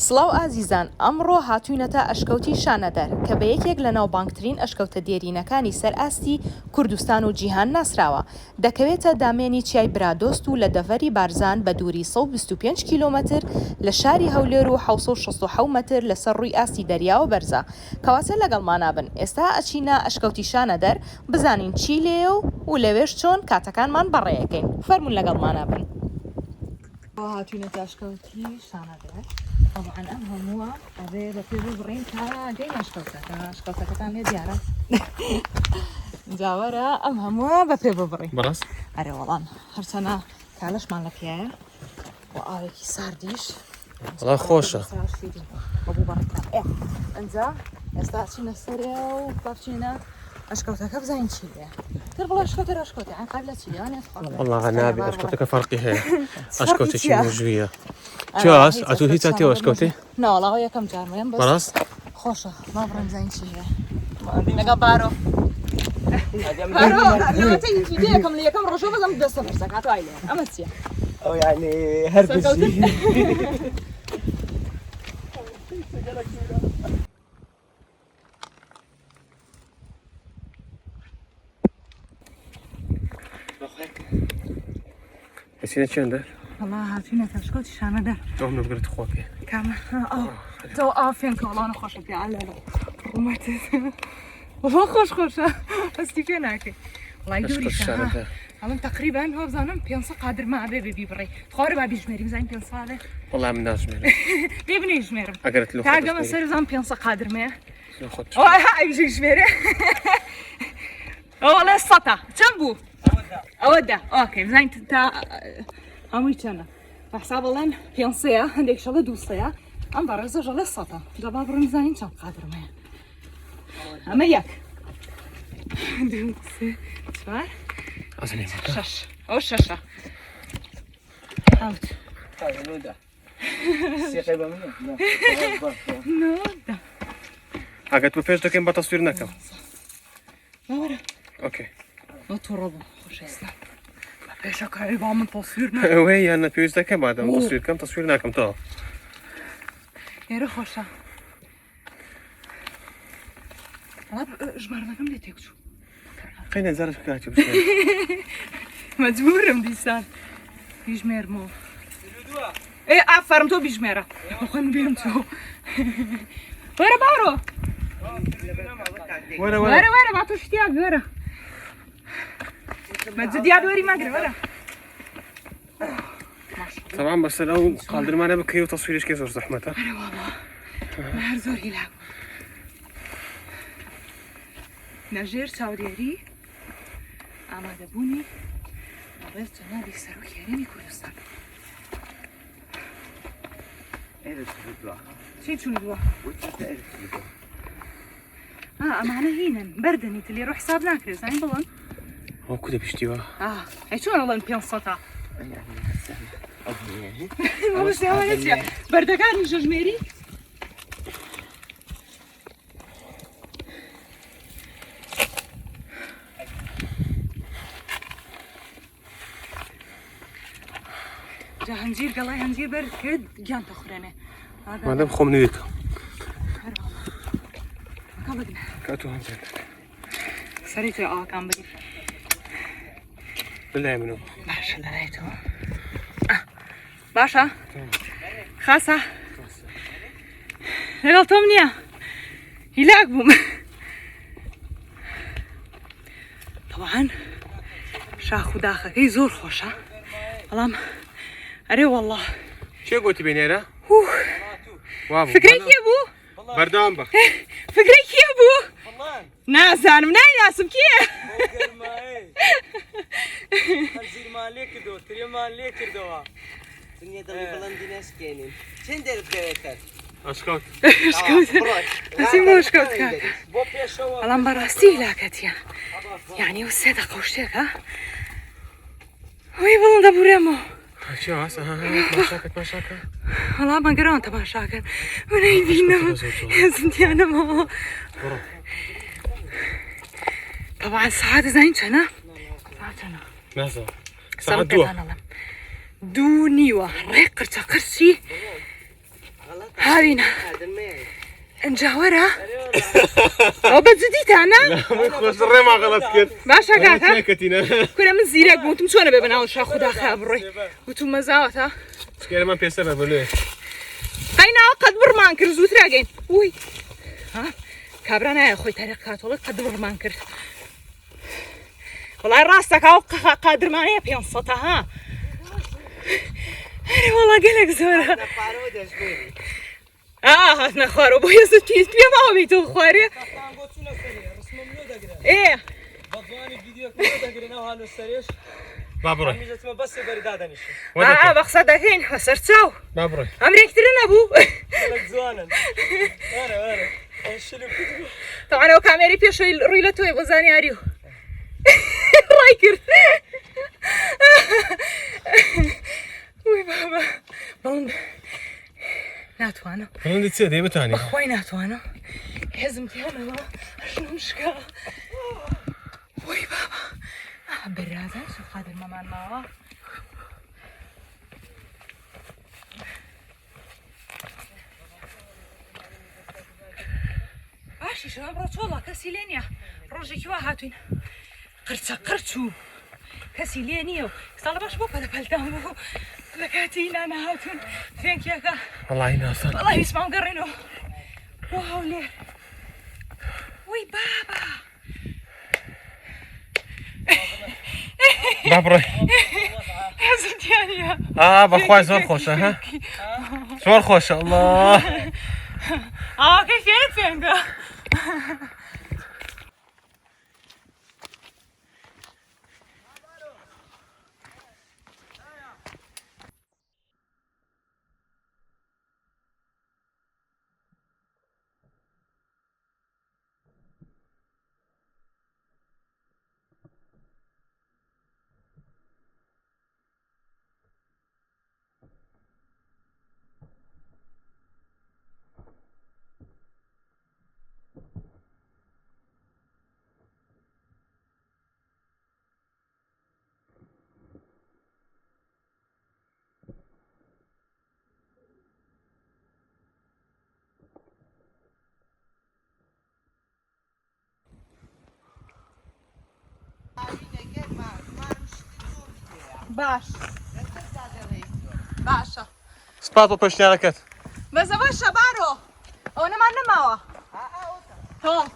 سڵاو ئازیزان، ئەمڕۆ هاتوونەتە ئەشکەوتی شانەدەر کە بە یەکێک لە ناوبانگترین ئەشکەوتە دێرینەکانی سەرئاستی کوردستان و جیهان ناسراوە. دەکەوێتە دامێنی چیای برادۆست و لە دەڤەری بارزان بە دووری 125 کیلۆمەتر لە شاری هەولێر و 767 مەتر لەسەر ڕووی ئاستی دەریاوە بەرزە. کەواتە لەگەڵمانابن. ئێستا ئەچینە ئەشکەوتی شانەدەر بزانین چی لێیە و لەوێش چۆن کاتەکانمان بەڕێیەکەین. فەرمون لەگەڵمانابن. هاتوونەتە ئەشکەوتی شانەدەر. طبعا ئەم هەمووە ئەبێ بە پێ بڕین تا گەین ئەشکەوتەکەتان لێ دیارە جاوەرە ئەم هەمووە بە پێ ببڕین بەڕاست؟ ئەرێ وەڵام هەرچەنە کالەشمان لە پێیە و ئاوێکی ساردیش وەڵام خۆشە بەبوو بەڕێکان ئەنجا ئێستا چینە سەرێ و بچینە ئەشکەوتەکە بزانین چی لێ تر بڵێ ئەشکەوتە قابلە چی والله نابێ ئەشکەوتەکە فەرقی هەیە ئەشکەوتێکی مێژوویە چیاس ئەتو هیچ هاتیەوە ئەشکەوتێ؟ ناوەڵاوە یەکەم جارمەیەم بەڕاست؟ خۆشە نابڕێم بزانین چی لێ لەگەڵ بارۆ یەکەم لە یەکەم ڕۆژۆ بەزەم دەستە بەرزە هاتو ئای لێ ئەمە چییە؟ ئەو یعنی هەر بزی هەچینە چێندە؟ والله هاتوونەتە ئەشکەوتی شانەدەر ئەو نەبگرێت خۆکێ کامە تۆ ئافێن کە وەڵانە خۆشە پێ ئالە ڕوومەتت وەڵا خۆشە هەستی پێ ناکەی وڵای دووریشە ئەڵم تەقریبان هۆ بزانم 500 قادرما ئەبێ بێ بڕێ خوارە با بیژمێری بزانین 500 وەڵام من ناژمێرم بێ بنێژمێرم ئەگەرت لە تاگەمە سەر بزانم 500 قادرمەیە خۆت ئەوژی ژمێرە ئەوڵێ سەتا چەند بوو؟ ئەوەدا ئۆکەی بزانین تا هەمووی چەنە بەحسا بڵێن 500 هەندێک شەڵە 200 ئەم بەڕێزە ژەڵێ سەتا جا با بڕۆین بزانین چەند قادرمەیە ئەمە یەک دوو سێ چوار شەش ئەو شەشە حەوت نۆدا ئەگەر تو پێش دەکەین بە تەسویر نەکەم باوەرە ئۆکێ ئەو تووڕە بوو خۆشەویستە پێشەکەی با من تەسویر ئەوەی یان پێویست دەکەم بادەم تەسویرکەم تەسویر ناکەم تەوە ئێرە خۆشە ژمارەکەم لێ تێک چوو قەینە زارش کاتی مەجبورم دیسان بیژمێرمەوە ئێ ئافەرم تۆ بیژمێرە خۆن بێم تۆ وەرە باڕۆ وەرە با تۆ شتیان وەرە مەجدیا دووەری مەگرە وەرە طبعا بەسەر ئەو قادرمانە بکەی و تەسویرشکێ زۆر زەحمەتە هەر زۆری لا نەژێر چاودێری ئامادەبوونی بەڕێز جەنابی سەرۆکیارێنی کوردستان چی چوونی دووە؟ ئەمانە هینن بەردەنیت لێرە حساب ناکرێت زانین بڵێن ئەو کودە پیشتیوە ئەی چۆن ئەڵێن 500 بەردەکانی ژەژمێری جا هەنجیر گەڵای هەنجیر بەرد کرد گیان تەخورێنێ مادەم خۆم نوێتم کاتۆ هەنجیر سەری توێ ئاوەکان بگیر لەلای منەوە باشە لەلای تۆ باشە خاسە لەگەڵ تۆم نییە هیلاک بووم طبعاً شاخ و داخەکەی زۆر خۆشە بەڵام ئەرێ وەڵڵا چێ گوتی بێنێرە؟ فکرەی کێ بوو؟ بەردەوام بە فکرەی کێ بوو؟ نازانم نایناسم کێ؟ زیرمان لێ کردەوە ترێمان لێ کردەوە دنیا دەڵی بەڵەندی نەسکێنین چەند دەرت دەوێتەر ئەشکەوت هەسیم بۆ شکەوت کاکە بەڵام بەڕاستی هیلاکەتیە یعنی ئەو سێ دەقە و شتێکە ئەوی بڵم دەبورێمەوە ماشاکە هەڵا مەگەڕان تەماشاکەن منەی بینەوە هێزندیانەمەوە طبعا ساعات زين چەنە؟ ساعت چەنە؟ نازانم ساعت دووە دوو نیوە ڕێ قرچە قرچی ها بابينا هذا الماء انجاورة او بزديتانا ما يخش الريم غلط كده باشا كاكا كتينا كنا من زيرك بوتم شو انا ببنا شا خدا خبري وتم مزاوتا كده ما بيسبب بلوه قينا قد برمان كر زوت راجين وي ها كابرانا يا خوي طريق كاتولك قد برمان كر والله راسك او قادر ماني بينصتها ها والله قلق زورا هاتنا خوارو بويا ستيت بيا ما بيتو خواري ايه بابروي بس بردادنيش بقصد الحين خسرتو بابروي عمري كترنا ابو لك زوانا انا الشلو كتبه طبعا لو كاميري بيشو ريلتو يبغزاني اريو رايكر وي بابا بلند ناتوانا بلند تصير دي بتاني اخوي ناتوانا حزمتي انا شنو مشكلة وي بابا بالرازة شوف هذا المامان ماوا باشي شو امرت والله كسيلينيا روجي كوا هاتوين قرتو كسيلينيا صار باش بابا لبالتام لكاتين انا هاتوين فين كيكا والله يناصر والله يسمعوا قرنو واو ليه وي بابا بابروي حزنت يعني بخواي زور خوشة ها زور خوشة الله كيف يعني فينك باش باشا سباتو پشتیارکت بس باشا بارو انا ما نماوا ها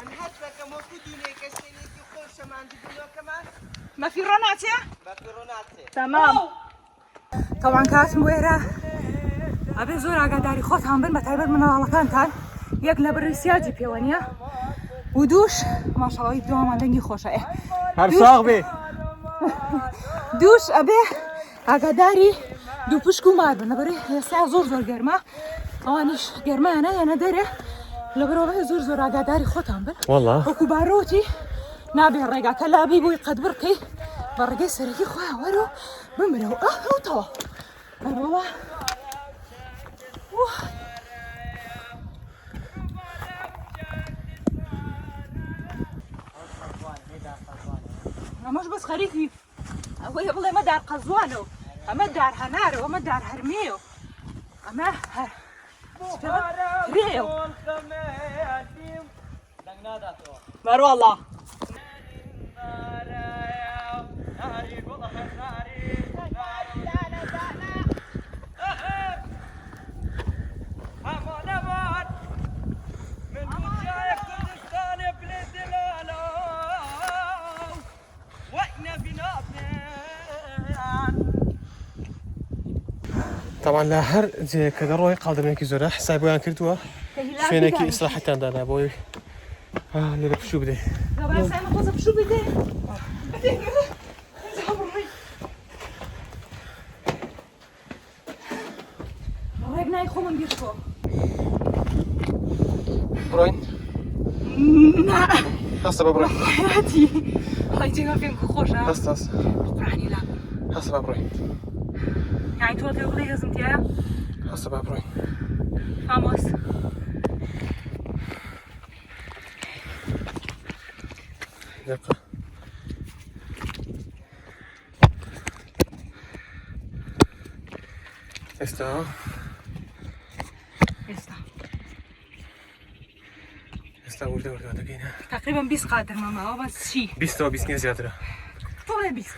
من حسبك موجود هناك السنة يقول شمان تقولوا كمان ما في روناتيا بكروناتي تمام طبعا كاس مويرة ابي زور قداري خوت هم بن بتعبر من الله كانتان يقلنا بالرسياجي بيوانيا ودوش ما شاء الله يبدو ما دنجي خوشه هر ساق بی دوش ابي قداري دو بشكو مار بنبري هي ساعة زور قرمة اوانيش قرمة انا دره لبرو به زور قداري خوت هم بن والله وكباروتي نابي الرقا كلابي بوي قد بركي برقي سرقي خواه ورو بمرو وطوا والله مش بس خريفي هو والله ما دار قزوانو اما دار هنارو وما دار هرميو اما ريو مر والله طبعا لا هر زي كذا روي قادر منك زورا حسابي وان كرتوا فينك إصلاحات عندنا بوي نلعب شو بدي طبعا سامع قصب شو بدي رجنا يخوم بيشكو بروين هسه ببروين حياتي هاي تيجا فين خوشة هسه قراني لا هسه ببروين يعني تو تقولي لازم تيا هسه ببروين فاموس دقة استا ئێستا استا ورده دەکەین تقریبا 20 قادر ماماوە بەس چی 20 نیە زیاترە تۆڵێ 20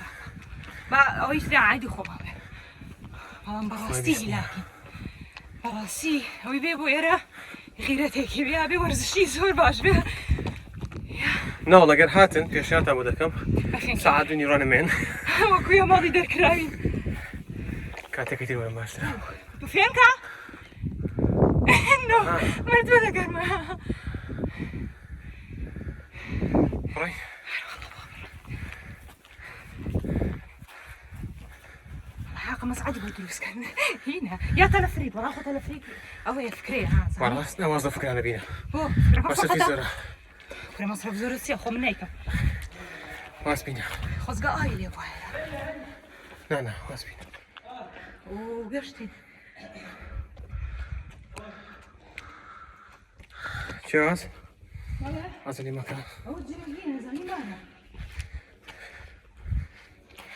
با ئەوەی تریا عادی خۆ بابێ بەڵام بەڕاستی هیلاکین بەڕاستی ئەوەی بێ بۆ ئێرە غیرەتێکی بیا بێ وەرزشی زۆر باش بێ ناوڵ ئەگەر هاتن پێشیانتان بۆ دەکەم سەعات و نیڕانەمێن وەکویە ماڵی دەرکراوین کاتێکی تر وەرم باشترە فێنکە مردووە لەگەرمە بڕۆی حاقە مەسعەدی بۆ دروستکردن هینە یا تەلەفری بەڵام خۆ تەلەفری ئەوەیە فکرەیە وەڕاست نەوازە فکرانە بینە بۆ بەسەفی زۆرە فرە مەسرەف زۆرە چیە خۆ من نایکەم واز بینە خۆزگە ئاوی لێ وایە نا واز بینە و گەشتین چی واز؟ ئازلی مەکە ئەوە جێگینە زەمیمانە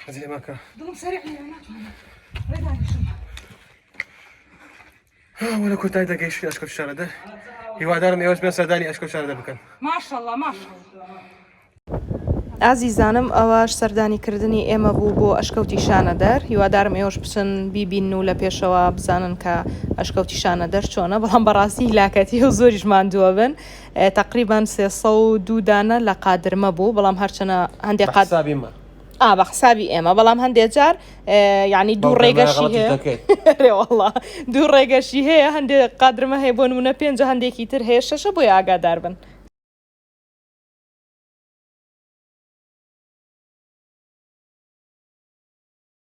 ئازلی مەکە دڵم سەریع لێ ناتوانم ڕێدانیشم وەرە کۆتای دەگەیشتی ئەشکەوت شارەدەر هیوادارم ئێوەش بێن سەردانی ئەشکەوت شارەدەر بکەن ماشەڵڵا ئازیزانم ئەوەش سەردانیکردنی ئێمە بوو بۆ ئەشکەوتی شانەدەر هیوادارم ئێوەش بچن بیبین و لە پێشەوە بزانن کە ئەشکەوتی شانەدەر چۆنە بەڵام بەڕاستی هیلاکەتی و زۆریش ماندووە بن تقریبان 302 دانە لە قادرمە بوو بەڵام هەرچەنە هەندێک قاسابیمە بە حسابی ئێمە بەڵام هەندێک جار یعنی دوو ڕێگەشی هەیە ڕێوەڵڵا دوو ڕێگەشی هەیە هەندێک قادرمە هەیە بۆ نمونە 5 هەندێکی تر هەیە 6 بۆی ئاگادار بن